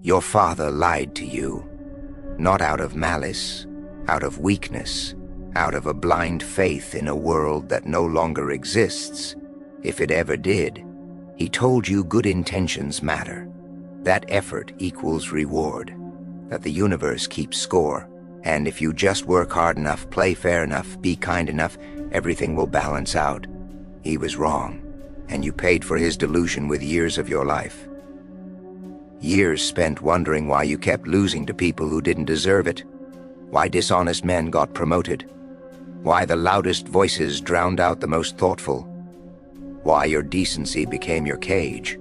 Your father lied to you, not out of malice, out of weakness, out of a blind faith in a world that no longer exists, if it ever did. He told you good intentions matter, that effort equals reward, that the universe keeps score, and if you just work hard enough, play fair enough, be kind enough, everything will balance out. He was wrong, and you paid for his delusion with years of your life. Years spent wondering why you kept losing to people who didn't deserve it, why dishonest men got promoted, why the loudest voices drowned out the most thoughtful, why your decency became your cage.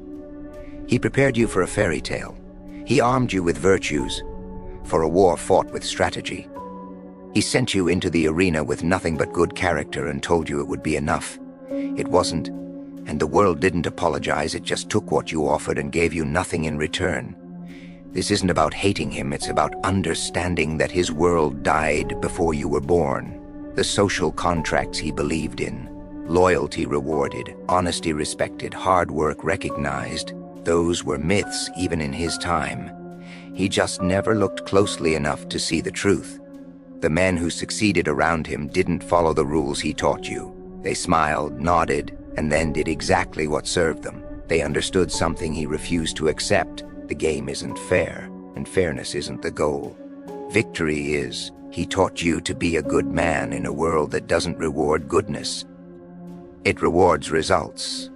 He prepared you for a fairy tale. He armed you with virtues, for a war fought with strategy. He sent you into the arena with nothing but good character and told you it would be enough. It wasn't, and the world didn't apologize, it just took what you offered and gave you nothing in return. This isn't about hating him, it's about understanding that his world died before you were born. The social contracts he believed in, loyalty rewarded, honesty respected, hard work recognized, those were myths even in his time. He just never looked closely enough to see the truth. The men who succeeded around him didn't follow the rules he taught you. They smiled, nodded, and then did exactly what served them. They understood something he refused to accept. The game isn't fair, and fairness isn't the goal. Victory is. He taught you to be a good man in a world that doesn't reward goodness. It rewards results.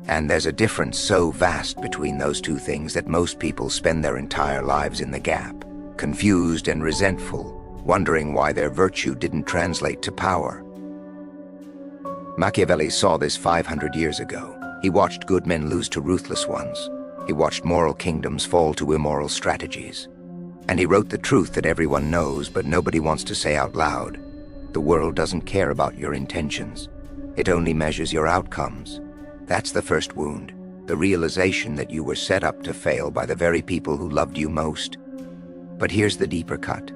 And there's a difference so vast between those two things that most people spend their entire lives in the gap, confused and resentful, wondering why their virtue didn't translate to power. Machiavelli saw this 500 years ago. He watched good men lose to ruthless ones. He watched moral kingdoms fall to immoral strategies. And he wrote the truth that everyone knows but nobody wants to say out loud. The world doesn't care about your intentions. It only measures your outcomes. That's the first wound, the realization that you were set up to fail by the very people who loved you most. But here's the deeper cut.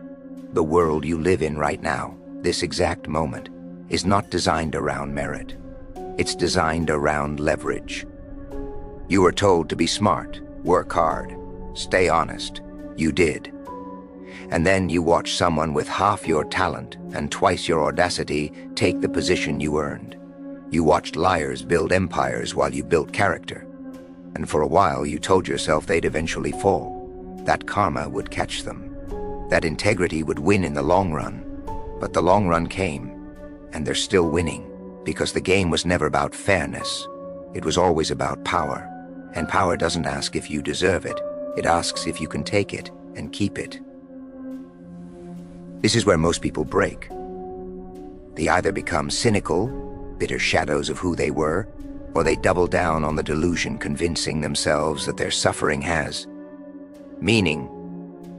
The world you live in right now, this exact moment, is not designed around merit. It's designed around leverage. You were told to be smart, work hard, stay honest. You did. And then you watch someone with half your talent and twice your audacity take the position you earned. You watched liars build empires while you built character. And for a while you told yourself they'd eventually fall. That karma would catch them. That integrity would win in the long run. But the long run came, and they're still winning, because the game was never about fairness. It was always about power. And power doesn't ask if you deserve it. It asks if you can take it and keep it. This is where most people break. They either become cynical, bitter shadows of who they were, or they double down on the delusion, convincing themselves that their suffering has meaning,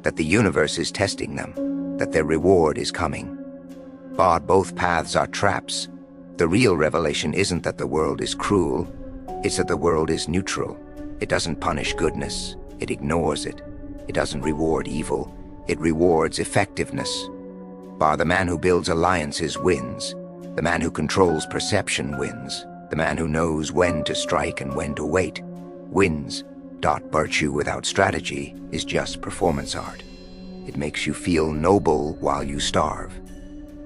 that the universe is testing them, that their reward is coming. But both paths are traps. The real revelation isn't that the world is cruel, it's that the world is neutral. It doesn't punish goodness, it ignores it. It doesn't reward evil, it rewards effectiveness. Bar the man who builds alliances wins. The man who controls perception wins. The man who knows when to strike and when to wait wins. Virtue without strategy is just performance art. It makes you feel noble while you starve.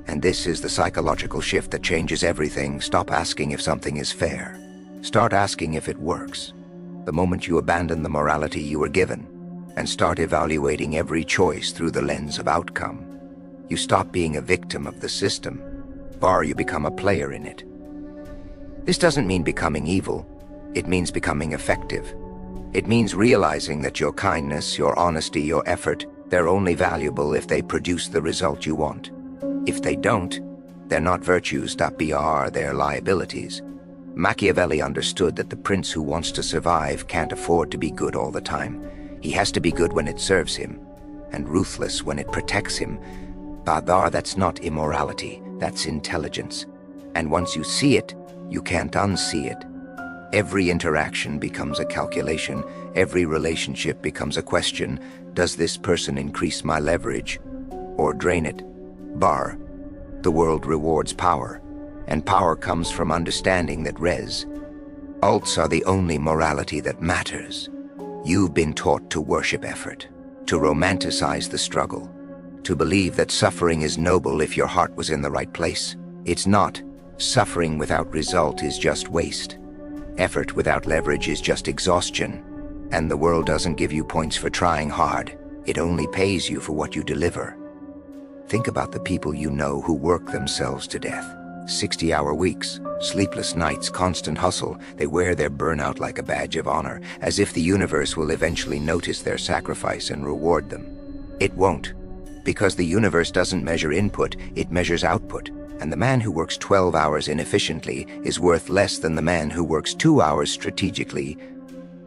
And this is the psychological shift that changes everything. Stop asking if something is fair. Start asking if it works. The moment you abandon the morality you were given and start evaluating every choice through the lens of outcome, you stop being a victim of the system, you become a player in it. This doesn't mean becoming evil. It means becoming effective. It means realizing that your kindness, your honesty, your effort, they're only valuable if they produce the result you want. If they don't, they're not virtues. They're liabilities. Machiavelli understood that the prince who wants to survive can't afford to be good all the time. He has to be good when it serves him, and ruthless when it protects him. That's not immorality, that's intelligence. And once you see it, you can't unsee it. Every interaction becomes a calculation. Every relationship becomes a question. Does this person increase my leverage or drain it? The world rewards power, and power comes from understanding that alts are the only morality that matters. You've been taught to worship effort, to romanticize the struggle, to believe that suffering is noble if your heart was in the right place. It's not. Suffering without result is just waste. Effort without leverage is just exhaustion. And the world doesn't give you points for trying hard. It only pays you for what you deliver. Think about the people you know who work themselves to death. 60-hour weeks, sleepless nights, constant hustle. They wear their burnout like a badge of honor, as if the universe will eventually notice their sacrifice and reward them. It won't, because the universe doesn't measure input, it measures output. And the man who works 12 hours inefficiently is worth less than the man who works 2 hours strategically.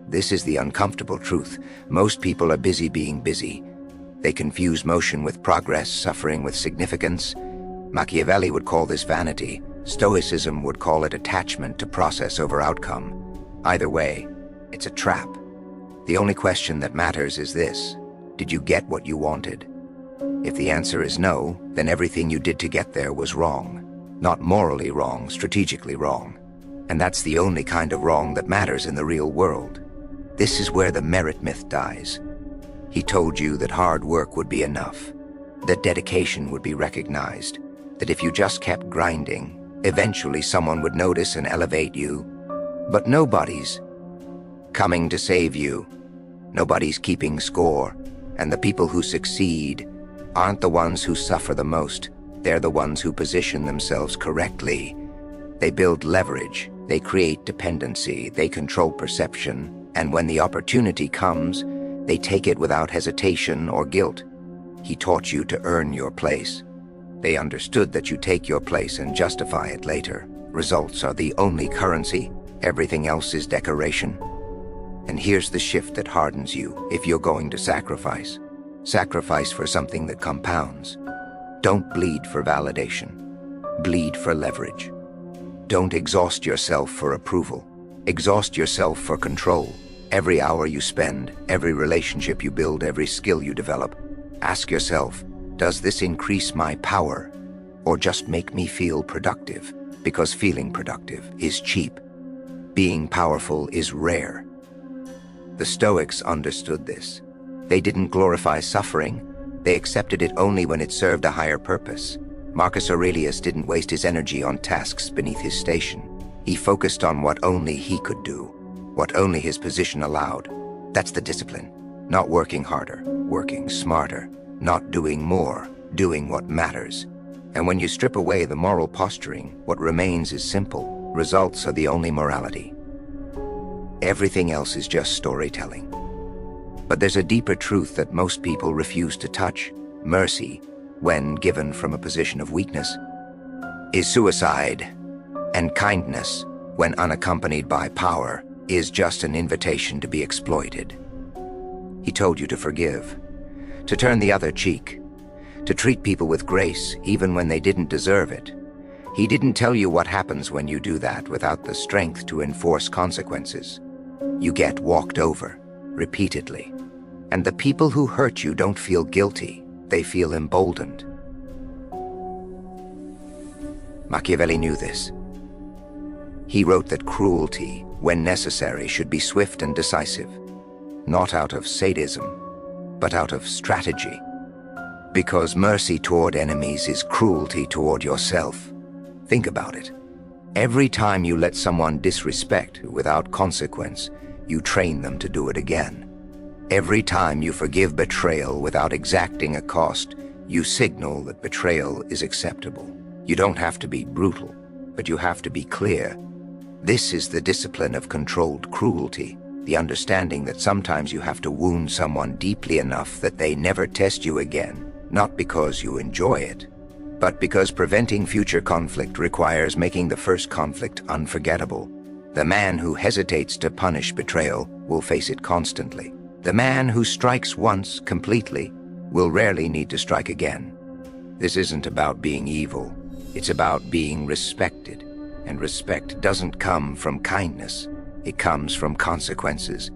This is the uncomfortable truth. Most people are busy being busy. They confuse motion with progress, suffering with significance. Machiavelli would call this vanity. Stoicism would call it attachment to process over outcome. Either way, it's a trap. The only question that matters is this: did you get what you wanted? If the answer is no, then everything you did to get there was wrong. Not morally wrong, strategically wrong. And that's the only kind of wrong that matters in the real world. This is where the merit myth dies. He told you that hard work would be enough, that dedication would be recognized, that if you just kept grinding, eventually someone would notice and elevate you. But nobody's coming to save you. Nobody's keeping score. And the people who succeed aren't the ones who suffer the most. They're the ones who position themselves correctly. They build leverage, they create dependency, they control perception, and when the opportunity comes, they take it without hesitation or guilt. He taught you to earn your place. They understood that you take your place and justify it later. Results are the only currency. Everything else is decoration. And here's the shift that hardens you if you're going to sacrifice. Sacrifice for something that compounds. Don't bleed for validation. Bleed for leverage. Don't exhaust yourself for approval. Exhaust yourself for control. Every hour you spend, every relationship you build, every skill you develop, ask yourself, does this increase my power or just make me feel productive? Because feeling productive is cheap. Being powerful is rare. The Stoics understood this. They didn't glorify suffering. They accepted it only when it served a higher purpose. Marcus Aurelius didn't waste his energy on tasks beneath his station. He focused on what only he could do, what only his position allowed. That's the discipline. Not working harder, working smarter. Not doing more, doing what matters. And when you strip away the moral posturing, what remains is simple. Results are the only morality. Everything else is just storytelling. But there's a deeper truth that most people refuse to touch. Mercy, when given from a position of weakness, is suicide. And kindness, when unaccompanied by power, is just an invitation to be exploited. He told you to forgive, to turn the other cheek, to treat people with grace even when they didn't deserve it. He didn't tell you what happens when you do that without the strength to enforce consequences. You get walked over, repeatedly. And the people who hurt you don't feel guilty, they feel emboldened. Machiavelli knew this. He wrote that cruelty, when necessary, should be swift and decisive, not out of sadism, but out of strategy. Because mercy toward enemies is cruelty toward yourself. Think about it. Every time you let someone disrespect without consequence, you train them to do it again. Every time you forgive betrayal without exacting a cost, you signal that betrayal is acceptable. You don't have to be brutal, but you have to be clear. This is the discipline of controlled cruelty, the understanding that sometimes you have to wound someone deeply enough that they never test you again, not because you enjoy it, but because preventing future conflict requires making the first conflict unforgettable. The man who hesitates to punish betrayal will face it constantly. The man who strikes once completely will rarely need to strike again. This isn't about being evil. It's about being respected. And respect doesn't come from kindness. It comes from consequences.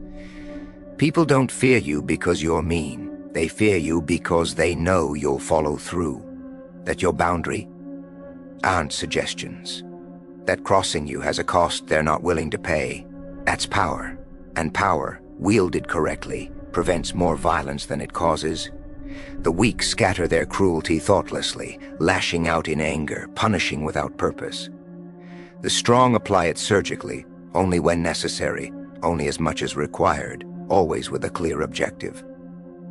People don't fear you because you're mean. They fear you because they know you'll follow through. That your boundary aren't suggestions. That crossing you has a cost they're not willing to pay. That's power. And power wielded correctly, prevents more violence than it causes. The weak scatter their cruelty thoughtlessly, lashing out in anger, punishing without purpose. The strong apply it surgically, only when necessary, only as much as required, always with a clear objective.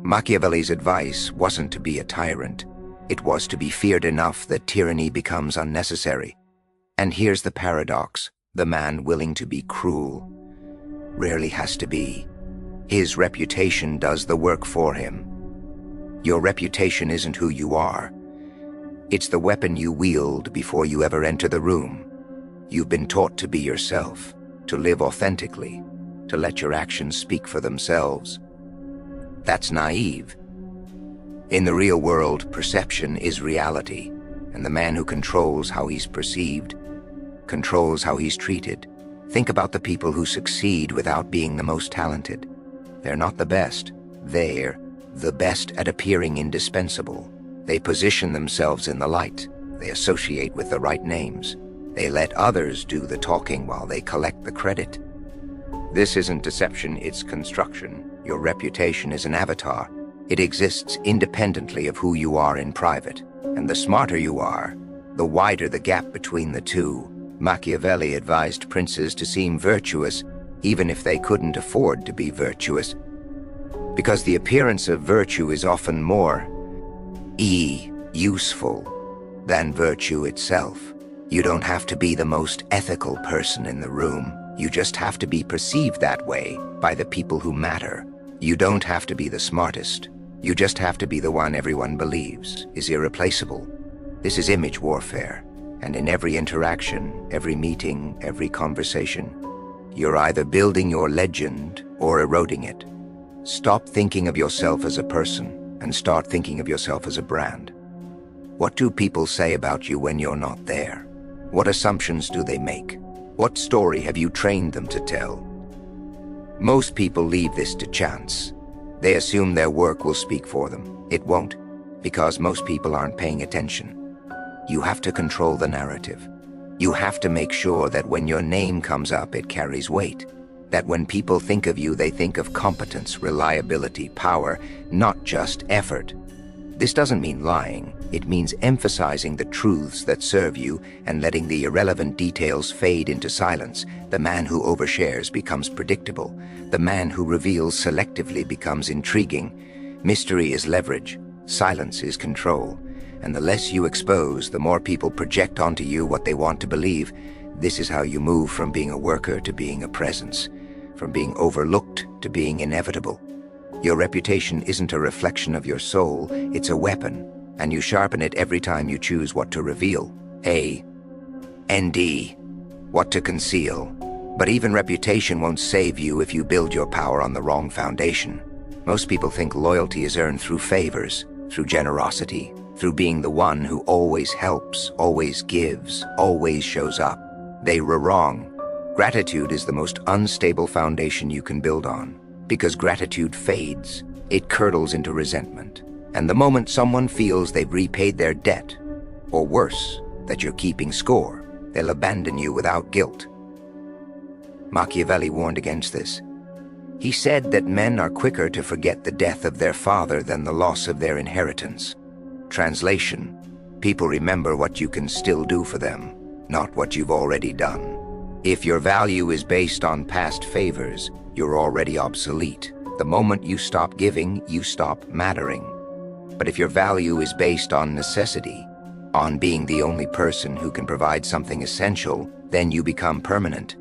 Machiavelli's advice wasn't to be a tyrant. It was to be feared enough that tyranny becomes unnecessary. And here's the paradox: the man willing to be cruel rarely has to be. His reputation does the work for him. Your reputation isn't who you are. It's the weapon you wield before you ever enter the room. You've been taught to be yourself, to live authentically, to let your actions speak for themselves. That's naive. In the real world, perception is reality, and the man who controls how he's perceived controls how he's treated. Think about the people who succeed without being the most talented. They're not the best. They're the best at appearing indispensable. They position themselves in the light. They associate with the right names. They let others do the talking while they collect the credit. This isn't deception, it's construction. Your reputation is an avatar. It exists independently of who you are in private. And the smarter you are, the wider the gap between the two. Machiavelli advised princes to seem virtuous, even if they couldn't afford to be virtuous, because the appearance of virtue is often more useful than virtue itself. You don't have to be the most ethical person in the room. You just have to be perceived that way by the people who matter. You don't have to be the smartest. You just have to be the one everyone believes is irreplaceable. This is image warfare, and in every interaction, every meeting, every conversation, you're either building your legend or eroding it. Stop thinking of yourself as a person and start thinking of yourself as a brand. What do people say about you when you're not there? What assumptions do they make? What story have you trained them to tell? Most people leave this to chance. They assume their work will speak for them. It won't, because most people aren't paying attention. You have to control the narrative. You have to make sure that when your name comes up, it carries weight. That when people think of you, they think of competence, reliability, power, not just effort. This doesn't mean lying. It means emphasizing the truths that serve you and letting the irrelevant details fade into silence. The man who overshares becomes predictable. The man who reveals selectively becomes intriguing. Mystery is leverage. Silence is control. And the less you expose, the more people project onto you what they want to believe. This is how you move from being a worker to being a presence, from being overlooked to being inevitable. Your reputation isn't a reflection of your soul, it's a weapon, and you sharpen it every time you choose what to reveal. A-N-D, what to conceal. But even reputation won't save you if you build your power on the wrong foundation. Most people think loyalty is earned through favors, through generosity, through being the one who always helps, always gives, always shows up. They were wrong. Gratitude is the most unstable foundation you can build on, because gratitude fades. It curdles into resentment. And the moment someone feels they've repaid their debt, or worse, that you're keeping score, they'll abandon you without guilt. Machiavelli warned against this. He said that men are quicker to forget the death of their father than the loss of their inheritance. Translation: people remember what you can still do for them, not what you've already done. If your value is based on past favors, you're already obsolete. The moment you stop giving, you stop mattering. But if your value is based on necessity, on being the only person who can provide something essential, then you become permanent.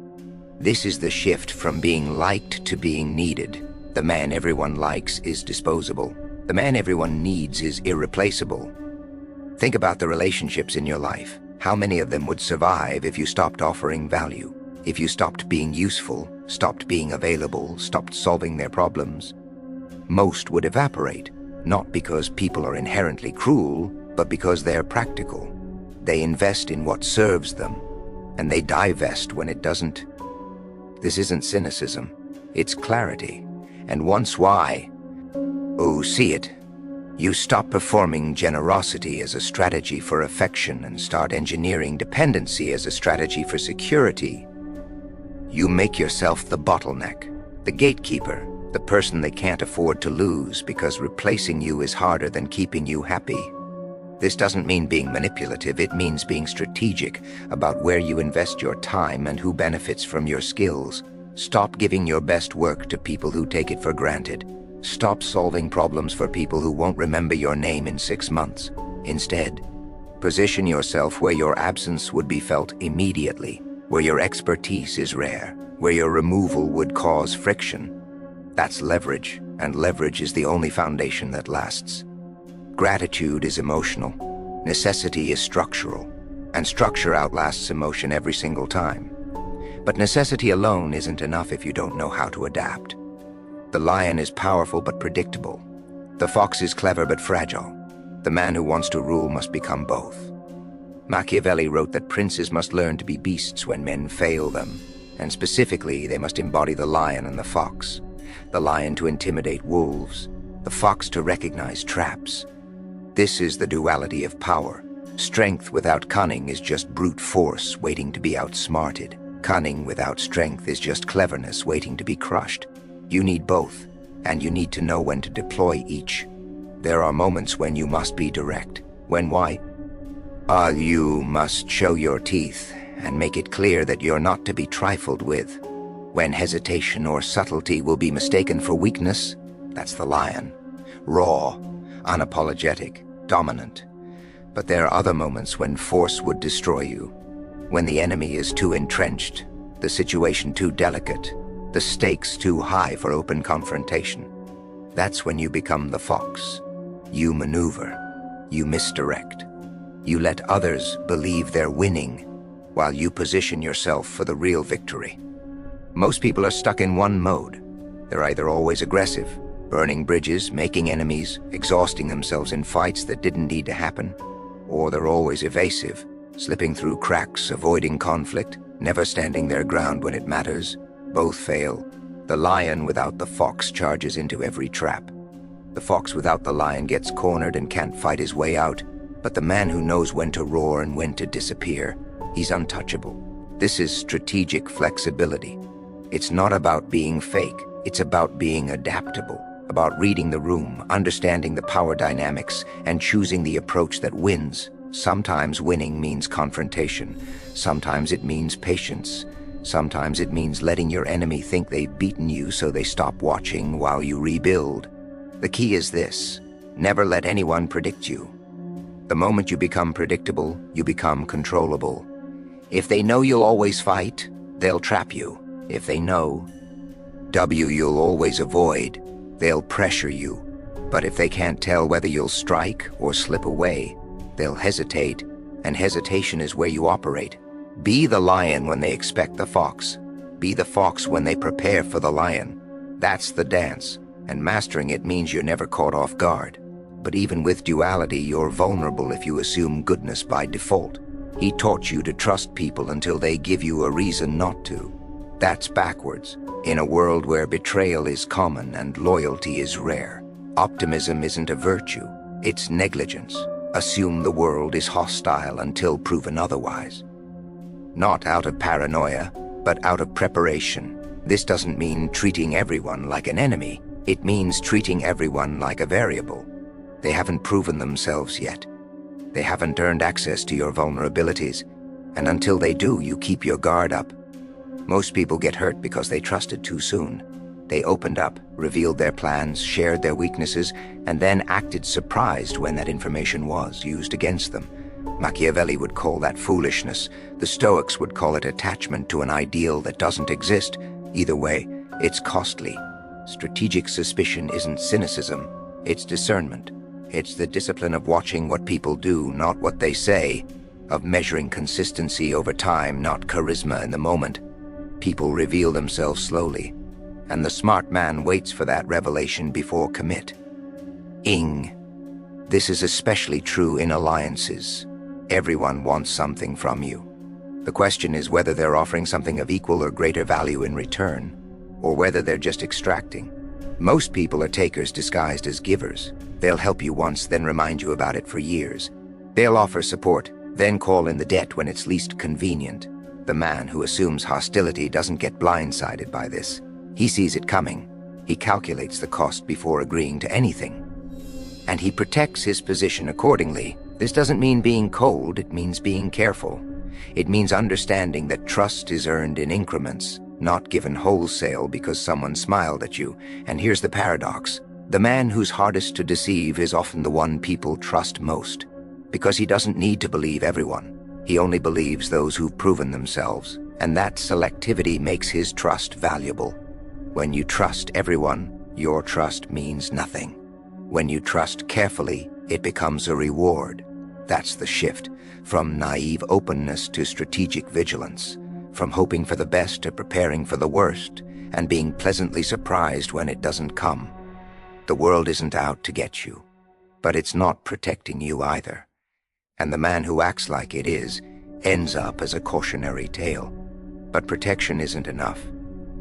This is the shift from being liked to being needed. The man everyone likes is disposable. The man everyone needs is irreplaceable. Think about the relationships in your life. How many of them would survive if you stopped offering value? If you stopped being useful, stopped being available, stopped solving their problems? Most would evaporate, not because people are inherently cruel, but because they're practical. They invest in what serves them, and they divest when it doesn't. This isn't cynicism, it's clarity. And once why? Oh, see it. You stop performing generosity as a strategy for affection and start engineering dependency as a strategy for security. You make yourself the bottleneck, the gatekeeper, the person they can't afford to lose because replacing you is harder than keeping you happy. This doesn't mean being manipulative, it means being strategic about where you invest your time and who benefits from your skills. Stop giving your best work to people who take it for granted. Stop solving problems for people who won't remember your name in 6 months. Instead, position yourself where your absence would be felt immediately, where your expertise is rare, where your removal would cause friction. That's leverage, and leverage is the only foundation that lasts. Gratitude is emotional, necessity is structural, and structure outlasts emotion every single time. But necessity alone isn't enough if you don't know how to adapt. The lion is powerful but predictable. The fox is clever but fragile. The man who wants to rule must become both. Machiavelli wrote that princes must learn to be beasts when men fail them, and specifically they must embody the lion and the fox. The lion to intimidate wolves, the fox to recognize traps. This is the duality of power. Strength without cunning is just brute force waiting to be outsmarted. Cunning without strength is just cleverness waiting to be crushed. You need both, and you need to know when to deploy each. There are moments when you must be direct. You must show your teeth and make it clear that you're not to be trifled with. When hesitation or subtlety will be mistaken for weakness, that's the lion. Raw, unapologetic, dominant. But there are other moments when force would destroy you. When the enemy is too entrenched, the situation too delicate, the stakes too high for open confrontation. That's when you become the fox. You maneuver. You misdirect. You let others believe they're winning, while you position yourself for the real victory. Most people are stuck in one mode. They're either always aggressive, burning bridges, making enemies, exhausting themselves in fights that didn't need to happen, or they're always evasive, slipping through cracks, avoiding conflict, never standing their ground when it matters. Both fail. The lion without the fox charges into every trap. The fox without the lion gets cornered and can't fight his way out, but the man who knows when to roar and when to disappear, he's untouchable. This is strategic flexibility. It's not about being fake, it's about being adaptable, about reading the room, understanding the power dynamics, and choosing the approach that wins. Sometimes winning means confrontation. Sometimes it means patience. Sometimes it means letting your enemy think they've beaten you so they stop watching while you rebuild. The key is this: never let anyone predict you. The moment you become predictable, you become controllable. If they know you'll always fight, they'll trap you. If they know you'll always avoid, they'll pressure you. But if they can't tell whether you'll strike or slip away, they'll hesitate, and hesitation is where you operate. Be the lion when they expect the fox. Be the fox when they prepare for the lion. That's the dance, and mastering it means you're never caught off guard. But even with duality, you're vulnerable if you assume goodness by default. He taught you to trust people until they give you a reason not to. That's backwards. In a world where betrayal is common and loyalty is rare, optimism isn't a virtue, it's negligence. Assume the world is hostile until proven otherwise. Not out of paranoia, but out of preparation. This doesn't mean treating everyone like an enemy. It means treating everyone like a variable. They haven't proven themselves yet. They haven't earned access to your vulnerabilities, and until they do, you keep your guard up. Most people get hurt because they trusted too soon. They opened up, revealed their plans, shared their weaknesses, and then acted surprised when that information was used against them. Machiavelli would call that foolishness. The Stoics would call it attachment to an ideal that doesn't exist. Either way, it's costly. Strategic suspicion isn't cynicism, it's discernment. It's the discipline of watching what people do, not what they say, of measuring consistency over time, not charisma in the moment. People reveal themselves slowly, and the smart man waits for that revelation before commit. This is especially true in alliances. Everyone wants something from you. The question is whether they're offering something of equal or greater value in return, or whether they're just extracting. Most people are takers disguised as givers. They'll help you once, then remind you about it for years. They'll offer support, then call in the debt when it's least convenient. The man who assumes hostility doesn't get blindsided by this. He sees it coming. He calculates the cost before agreeing to anything. And he protects his position accordingly. This doesn't mean being cold, it means being careful. It means understanding that trust is earned in increments, not given wholesale because someone smiled at you. And here's the paradox. The man who's hardest to deceive is often the one people trust most, because he doesn't need to believe everyone. He only believes those who've proven themselves, and that selectivity makes his trust valuable. When you trust everyone, your trust means nothing. When you trust carefully, it becomes a reward. That's the shift, from naive openness to strategic vigilance, from hoping for the best to preparing for the worst, and being pleasantly surprised when it doesn't come. The world isn't out to get you, but it's not protecting you either. And the man who acts like it is ends up as a cautionary tale. But protection isn't enough.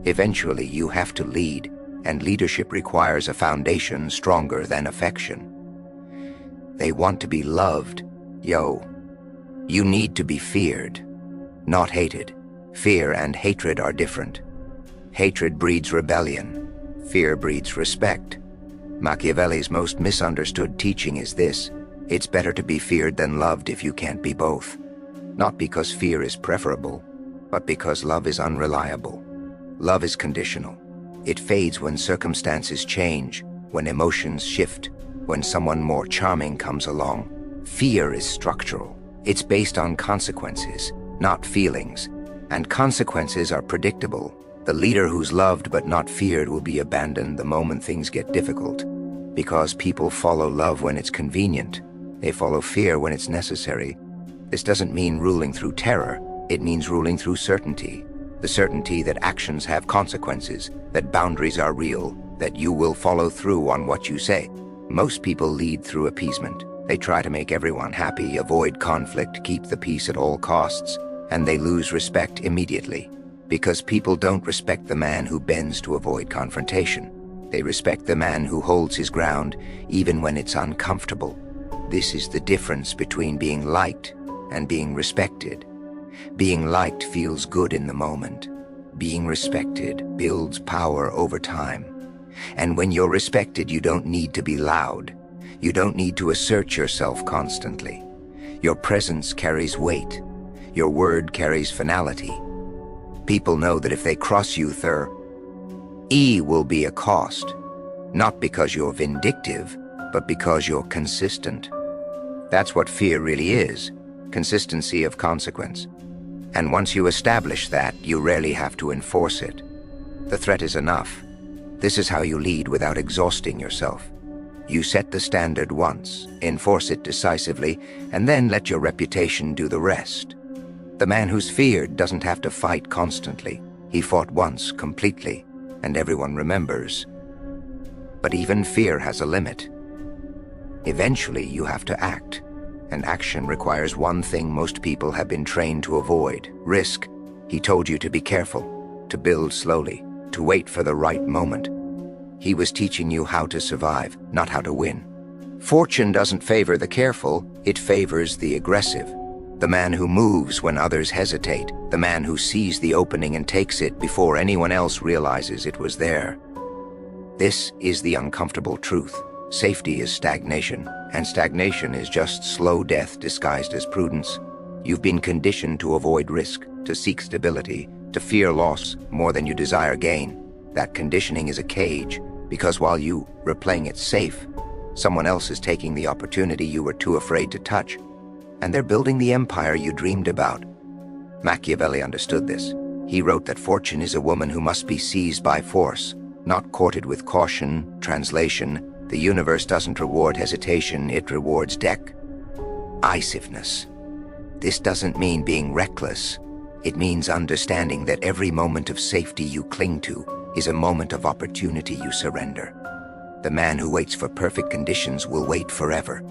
Eventually, you have to lead, and leadership requires a foundation stronger than affection. They want to be loved. You need to be feared, not hated. Fear and hatred are different. Hatred breeds rebellion. Fear breeds respect. Machiavelli's most misunderstood teaching is this: it's better to be feared than loved if you can't be both. Not because fear is preferable, but because love is unreliable. Love is conditional. It fades when circumstances change, when emotions shift, when someone more charming comes along. Fear is structural. It's based on consequences, not feelings. And consequences are predictable. The leader who's loved but not feared will be abandoned the moment things get difficult. Because people follow love when it's convenient. They follow fear when it's necessary. This doesn't mean ruling through terror. It means ruling through certainty. The certainty that actions have consequences, that boundaries are real, that you will follow through on what you say. Most people lead through appeasement. They try to make everyone happy, avoid conflict, keep the peace at all costs, and they lose respect immediately. Because people don't respect the man who bends to avoid confrontation. They respect the man who holds his ground, even when it's uncomfortable. This is the difference between being liked and being respected. Being liked feels good in the moment. Being respected builds power over time. And when you're respected, you don't need to be loud. You don't need to assert yourself constantly. Your presence carries weight. Your word carries finality. People know that if they cross you, there will be a cost. Not because you're vindictive, but because you're consistent. That's what fear really is, consistency of consequence. And once you establish that, you rarely have to enforce it. The threat is enough. This is how you lead without exhausting yourself. You set the standard once, enforce it decisively, and then let your reputation do the rest. The man who's feared doesn't have to fight constantly. He fought once, completely, and everyone remembers. But even fear has a limit. Eventually, you have to act, and action requires one thing most people have been trained to avoid: risk. He told you to be careful, to build slowly, to wait for the right moment. He was teaching you how to survive, not how to win. Fortune doesn't favor the careful, it favors the aggressive. The man who moves when others hesitate, the man who sees the opening and takes it before anyone else realizes it was there. This is the uncomfortable truth. Safety is stagnation, and stagnation is just slow death disguised as prudence. You've been conditioned to avoid risk, to seek stability, to fear loss more than you desire gain. That conditioning is a cage, because while you were playing it safe, someone else is taking the opportunity you were too afraid to touch, and they're building the empire you dreamed about. Machiavelli understood this. He wrote that fortune is a woman who must be seized by force, not courted with caution. Translation: the universe doesn't reward hesitation, it rewards decisiveness. This doesn't mean being reckless. It means understanding that every moment of safety you cling to is a moment of opportunity you surrender. The man who waits for perfect conditions will wait forever.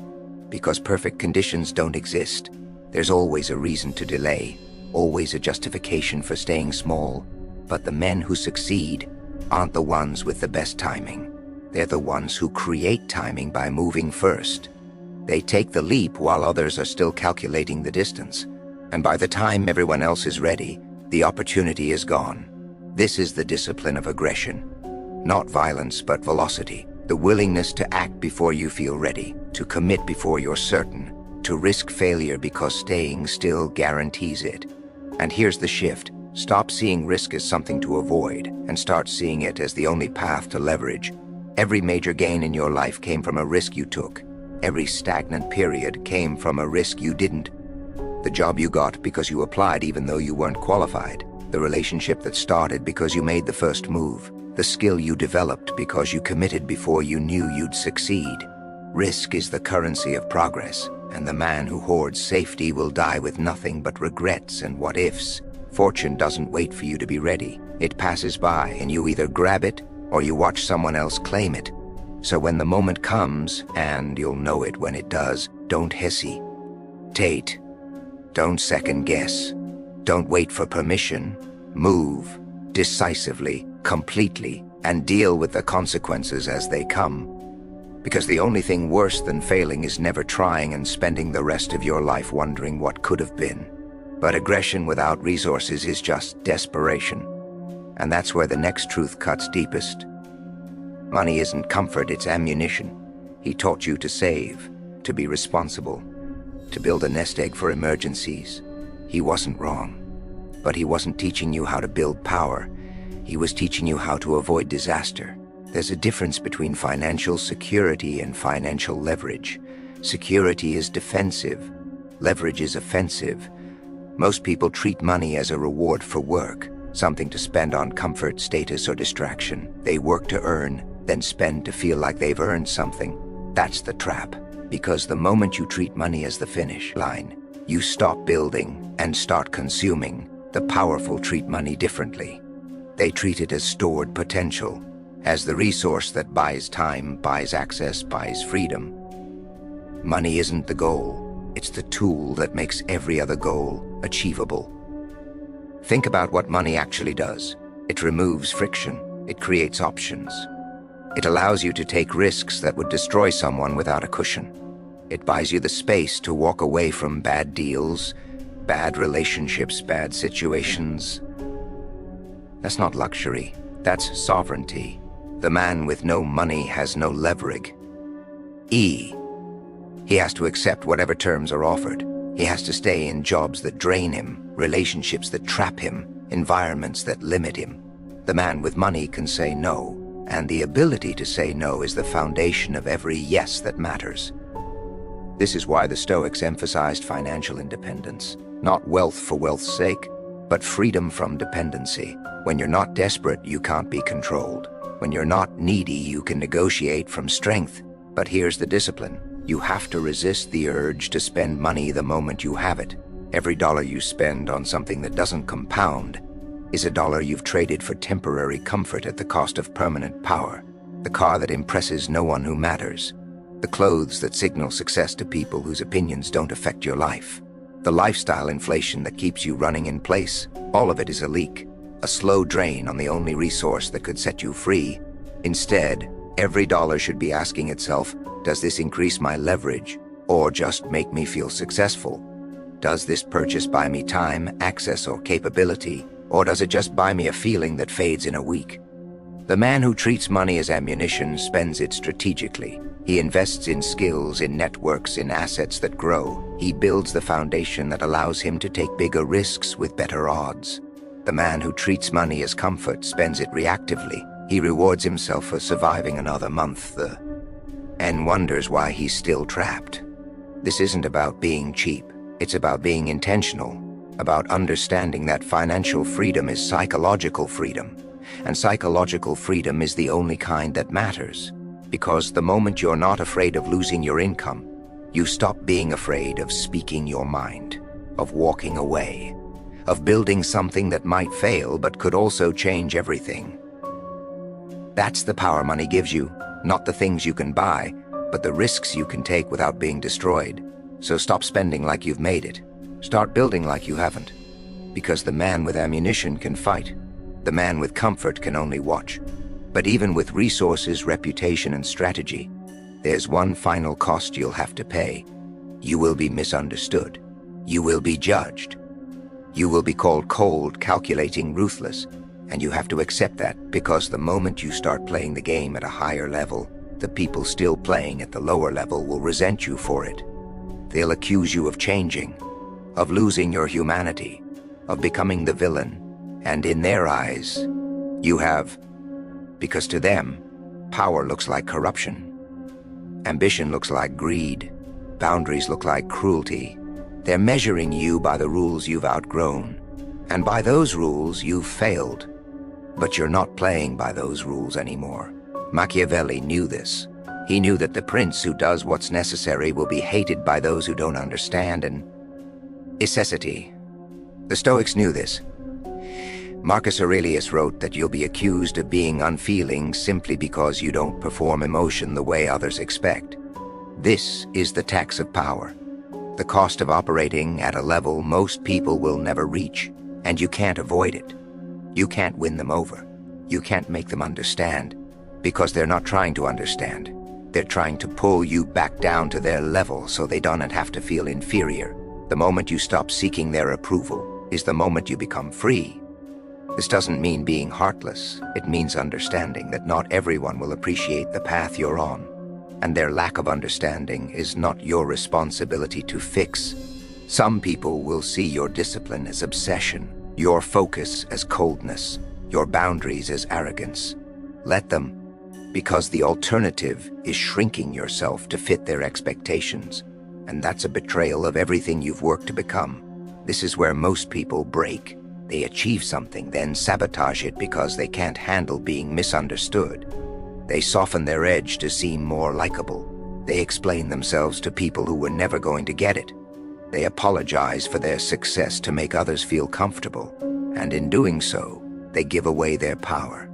Because perfect conditions don't exist, there's always a reason to delay, always a justification for staying small. But the men who succeed aren't the ones with the best timing. They're the ones who create timing by moving first. They take the leap while others are still calculating the distance. And by the time everyone else is ready, the opportunity is gone. This is the discipline of aggression. Not violence, but velocity. The willingness to act before you feel ready, to commit before you're certain, to risk failure because staying still guarantees it. And here's the shift. Stop seeing risk as something to avoid and start seeing it as the only path to leverage. Every major gain in your life came from a risk you took. Every stagnant period came from a risk you didn't. The job you got because you applied even though you weren't qualified. The relationship that started because you made the first move. The skill you developed because you committed before you knew you'd succeed. Risk is the currency of progress, and the man who hoards safety will die with nothing but regrets and what-ifs. Fortune doesn't wait for you to be ready. It passes by, and you either grab it or you watch someone else claim it. So when the moment comes, and you'll know it when it does, don't hesitate. Don't second guess. Don't wait for permission. Move decisively, completely, and deal with the consequences as they come. Because the only thing worse than failing is never trying and spending the rest of your life wondering what could have been. But aggression without resources is just desperation. And that's where the next truth cuts deepest. Money isn't comfort, it's ammunition. He taught you to save, to be responsible, to build a nest egg for emergencies. He wasn't wrong. But he wasn't teaching you how to build power. He was teaching you how to avoid disaster. There's a difference between financial security and financial leverage. Security is defensive. Leverage is offensive. Most people treat money as a reward for work, something to spend on comfort, status, or distraction. They work to earn, then spend to feel like they've earned something. That's the trap. Because the moment you treat money as the finish line, you stop building and start consuming. The powerful treat money differently. They treat it as stored potential, as the resource that buys time, buys access, buys freedom. Money isn't the goal. It's the tool that makes every other goal achievable. Think about what money actually does. It removes friction. It creates options. It allows you to take risks that would destroy someone without a cushion. It buys you the space to walk away from bad deals, bad relationships, bad situations. That's not luxury. That's sovereignty. The man with no money has no leverage. He has to accept whatever terms are offered. He has to stay in jobs that drain him, relationships that trap him, environments that limit him. The man with money can say no, and the ability to say no is the foundation of every yes that matters. This is why the Stoics emphasized financial independence. Not wealth for wealth's sake, but freedom from dependency. When you're not desperate, you can't be controlled. When you're not needy, you can negotiate from strength. But here's the discipline. You have to resist the urge to spend money the moment you have it. Every dollar you spend on something that doesn't compound is a dollar you've traded for temporary comfort at the cost of permanent power. The car that impresses no one who matters. The clothes that signal success to people whose opinions don't affect your life. The lifestyle inflation that keeps you running in place. All of it is a leak. A slow drain on the only resource that could set you free. Instead, every dollar should be asking itself, does this increase my leverage or just make me feel successful? Does this purchase buy me time, access, or capability, or does it just buy me a feeling that fades in a week? The man who treats money as ammunition spends it strategically. He invests in skills, in networks, in assets that grow. He builds the foundation that allows him to take bigger risks with better odds. The man who treats money as comfort spends it reactively. He rewards himself for surviving another month, and wonders why he's still trapped. This isn't about being cheap. It's about being intentional, about understanding that financial freedom is psychological freedom, and psychological freedom is the only kind that matters. Because the moment you're not afraid of losing your income, you stop being afraid of speaking your mind, of walking away, of building something that might fail but could also change everything. That's the power money gives you, not the things you can buy, but the risks you can take without being destroyed. So stop spending like you've made it. Start building like you haven't. Because the man with ammunition can fight. The man with comfort can only watch. But even with resources, reputation, and strategy, there's one final cost you'll have to pay. You will be misunderstood. You will be judged. You will be called cold, calculating, ruthless. And you have to accept that, because the moment you start playing the game at a higher level, the people still playing at the lower level will resent you for it. They'll accuse you of changing, of losing your humanity, of becoming the villain. And in their eyes, you have, because to them, power looks like corruption. Ambition looks like greed. Boundaries look like cruelty. They're measuring you by the rules you've outgrown. And by those rules, you've failed. But you're not playing by those rules anymore. Machiavelli knew this. He knew that the prince who does what's necessary will be hated by those who don't understand, and necessity. The Stoics knew this. Marcus Aurelius wrote that you'll be accused of being unfeeling simply because you don't perform emotion the way others expect. This is the tax of power, the cost of operating at a level most people will never reach, and you can't avoid it. You can't win them over. You can't make them understand, because they're not trying to understand. They're trying to pull you back down to their level so they don't have to feel inferior. The moment you stop seeking their approval is the moment you become free. This doesn't mean being heartless. It means understanding that not everyone will appreciate the path you're on, and their lack of understanding is not your responsibility to fix. Some people will see your discipline as obsession, your focus as coldness, your boundaries as arrogance. Let them, because the alternative is shrinking yourself to fit their expectations, and that's a betrayal of everything you've worked to become. This is where most people break. They achieve something, then sabotage it because they can't handle being misunderstood. They soften their edge to seem more likable. They explain themselves to people who were never going to get it. They apologize for their success to make others feel comfortable, and in doing so, they give away their power.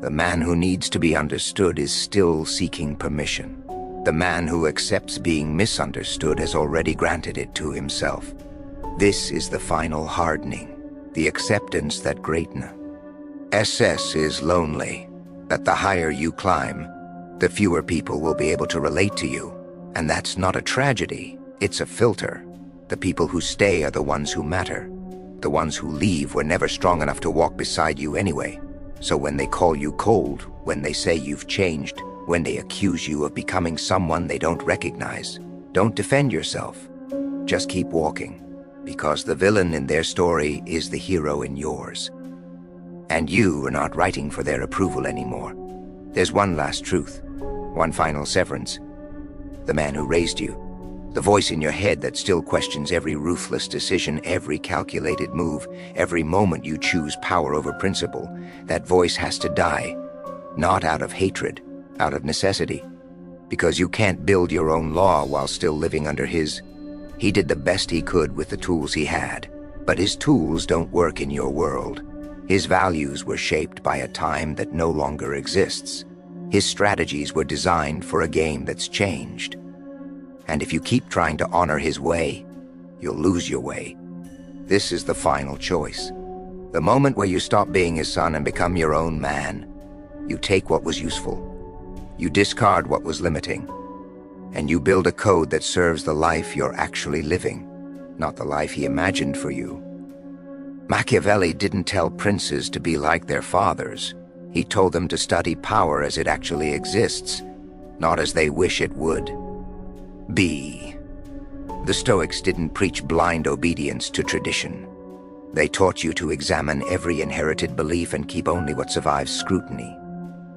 The man who needs to be understood is still seeking permission. The man who accepts being misunderstood has already granted it to himself. This is the final hardening, the acceptance that greatness is lonely, that the higher you climb, the fewer people will be able to relate to you. And that's not a tragedy, it's a filter. The people who stay are the ones who matter. The ones who leave were never strong enough to walk beside you anyway. So when they call you cold, when they say you've changed, when they accuse you of becoming someone they don't recognize, don't defend yourself. Just keep walking, because the villain in their story is the hero in yours. And you are not writing for their approval anymore. There's one last truth, one final severance. The man who raised you, the voice in your head that still questions every ruthless decision, every calculated move, every moment you choose power over principle, that voice has to die, not out of hatred, out of necessity. Because you can't build your own law while still living under his. He did the best he could with the tools he had, but his tools don't work in your world. His values were shaped by a time that no longer exists. His strategies were designed for a game that's changed. And if you keep trying to honor his way, you'll lose your way. This is the final choice. The moment where you stop being his son and become your own man, you take what was useful, you discard what was limiting, and you build a code that serves the life you're actually living, not the life he imagined for you. Machiavelli didn't tell princes to be like their fathers. He told them to study power as it actually exists, not as they wish it would be. The Stoics didn't preach blind obedience to tradition. They taught you to examine every inherited belief and keep only what survives scrutiny.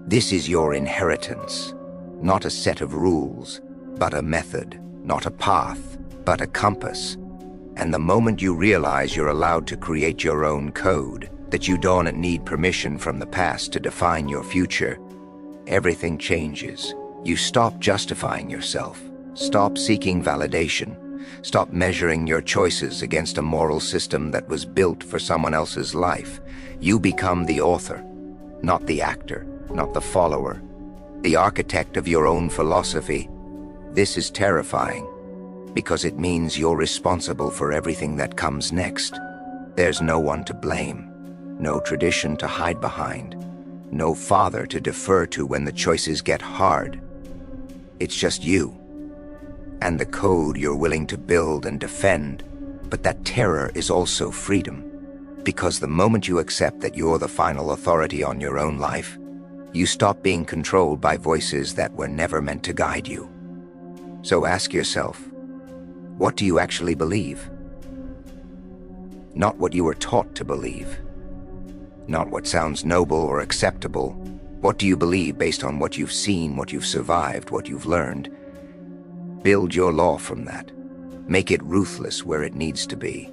This is your inheritance, not a set of rules, but a method, not a path, but a compass. And the moment you realize you're allowed to create your own code, that you don't need permission from the past to define your future, everything changes. You stop justifying yourself, stop seeking validation, stop measuring your choices against a moral system that was built for someone else's life. You become the author, not the actor, not the follower, the architect of your own philosophy. This is terrifying, because it means you're responsible for everything that comes next. There's no one to blame, no tradition to hide behind, no father to defer to when the choices get hard. It's just you, and the code you're willing to build and defend. But that terror is also freedom. Because the moment you accept that you're the final authority on your own life, you stop being controlled by voices that were never meant to guide you. So ask yourself, what do you actually believe? Not what you were taught to believe. Not what sounds noble or acceptable. What do you believe based on what you've seen, what you've survived, what you've learned? Build your law from that. Make it ruthless where it needs to be.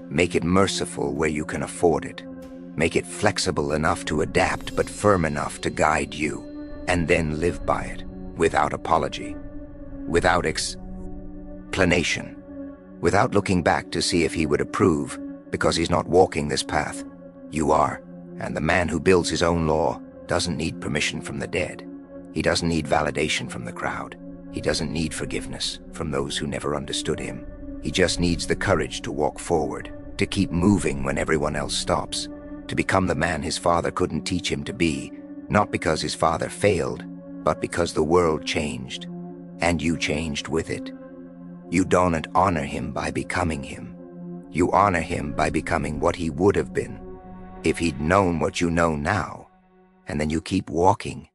Make it merciful where you can afford it. Make it flexible enough to adapt but firm enough to guide you. And then live by it, without apology, without explanation, without looking back to see if he would approve, because he's not walking this path. You are, and the man who builds his own law doesn't need permission from the dead. He doesn't need validation from the crowd. He doesn't need forgiveness from those who never understood him. He just needs the courage to walk forward, to keep moving when everyone else stops, to become the man his father couldn't teach him to be, not because his father failed, but because the world changed, and you changed with it. You don't honor him by becoming him. You honor him by becoming what he would have been if he'd known what you know now, and then you keep walking